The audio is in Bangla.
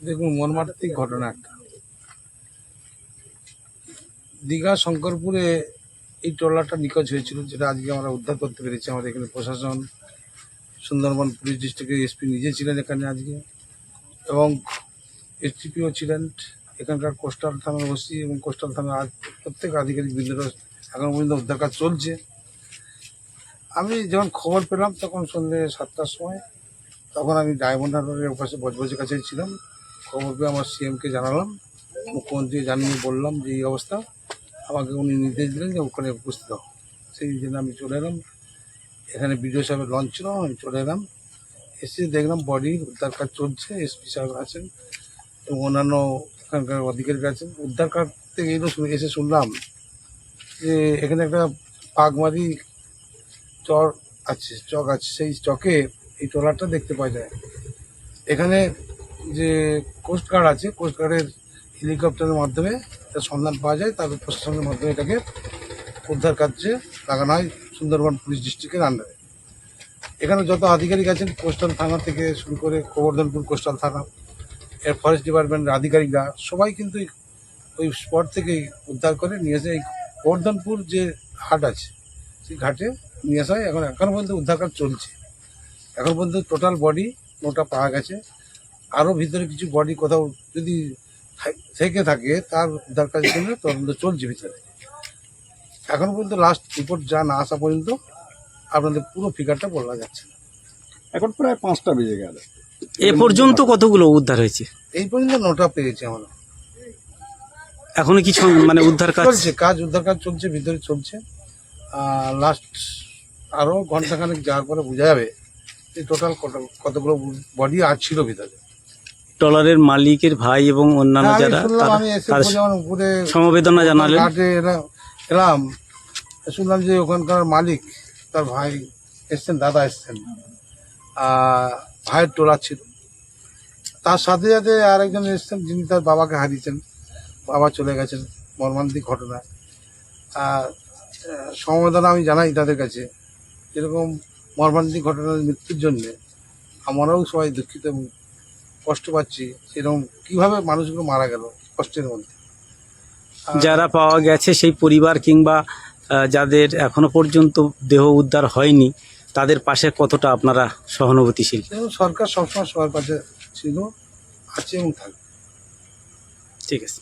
দেখুন, মর্মান্তিক ঘটনা একটা। দীঘা শঙ্করপুরে এই ট্রলারটা নিখোঁজ হয়েছিল, যেটা আজকে আমরা উদ্ধার করতে পেরেছি। আমাদের এখানে প্রশাসন, সুন্দরবন পুলিশ ডিস্ট্রিক্টের এসপি নিজে ছিলেন এখানে আজকে, এবং এসডিপিও ছিলেন, এখানকার কোস্টাল থানার ওসি এবং কোস্টাল থানার প্রত্যেক আধিকারিক বৃন্দরা এখন পর্যন্ত উদ্ধার কাজ চলছে। আমি যখন খবর পেলাম তখন সন্ধ্যে 7টার সময়, তখন আমি ডায়মন্ড হারবারের পাশে বজবজের কাছে ছিলাম। খবর পেয়ে আমার সিএমকে জানালাম, মুখ্যমন্ত্রী জানিয়ে বললাম যে এই অবস্থা। আমাকে উনি নির্দেশ দিলেন যে ওখানে উপস্থিত হও। সেই জন্য আমি চলে এলাম। এখানে বিডিও সাহেবের লঞ্চ ছিল, আমি চলে এলাম। এসে দেখলাম বডি উদ্ধার কাজ চলছে, এসপি সাহেব আছেন এবং অন্যান্য এখানকার অধিকারী আছেন। উদ্ধার কাজ থেকে এসে শুনলাম যে এখানে একটা পাগমারি চক আছে, সেই চকে এই ট্রলারটা দেখতে পাওয়া যায়। এখানে যে কোস্টগার্ড আছে, কোস্টগার্ডের হেলিকপ্টারের মাধ্যমে তার সন্ধান পাওয়া যায়, তারপর প্রশাসনের মাধ্যমে এটাকে উদ্ধার কার্যে লাগানো হয় সুন্দরবন পুলিশ ডিস্ট্রিক্টের আন্ডারে। এখানে যত আধিকারিক আছেন, কোস্টাল থানা থেকে শুরু করে গোবর্ধনপুর কোস্টাল থানা, এর ফরেস্ট ডিপার্টমেন্টের আধিকারিকরা সবাই কিন্তু ওই স্পট থেকেই উদ্ধার করে নিয়ে এসে এই গোবর্ধনপুর যে ঘাট আছে সেই ঘাটে নিয়ে আসা হয়। এখনো পর্যন্ত উদ্ধার কাজ চলছে। এখন পর্যন্ত টোটাল বডি 9টা পাওয়া গেছে। আরও ভিতরে কিছু বডি কোথাও যদি থেকে থাকে তার উদ্ধার কাজের জন্য তদন্ত চলছে ভিতরে। এখন পর্যন্ত লাস্ট রিপোর্ট যা না আসা পর্যন্ত আপনাদের পুরো ফিগারটা বলা যাচ্ছে না। এখন প্রায় 5টা বেজে গেল। এ পর্যন্ত কতগুলো উদ্ধার হয়েছে? এই পর্যন্ত 9টা পেয়েছি আমরা। এখনো কিছু মানে উদ্ধার কাজ উদ্ধার কাজ চলছে, ভিতরে চলছে। লাস্ট আরও ঘন্টাখানেক যাওয়ার পরে বোঝা যাবে যে টোটাল কতগুলো বডি আর ছিল ভিতরে। ট্রলারের মালিকের ভাই এবং অন্যান্য যারা আমি এসে উপরে সমবেদনা জানালেন। ঘাটে এলাম, শুনলাম যে ওখানকার মালিক তার ভাই এসছেন, দাদা এসছেন, ভাইয়ের ট্রলার ছিল। তার সাথে সাথে আরেকজন এসছেন যিনি তার বাবাকে হারিয়েছেন, বাবা চলে গেছেন মর্মান্তিক ঘটনা। সমবেদনা আমি জানাই তাদের কাছে। এরকম মর্মান্তিক ঘটনার মৃত্যুর জন্যে আমরাও সবাই দুঃখিত এবং কষ্ট পাচ্ছি। এরকম কীভাবে মানুষগুলো মারা গেল কষ্টের মধ্যে। যারা পাওয়া গেছে সেই পরিবার কিংবা যাদের এখনো পর্যন্ত দেহ উদ্ধার হয়নি তাদের পাশে কতটা আপনারা সহানুভূতিশীল? সরকার সবসময় সবার পাশে ছিল, আছে এবং থাকবে। ঠিক আছে।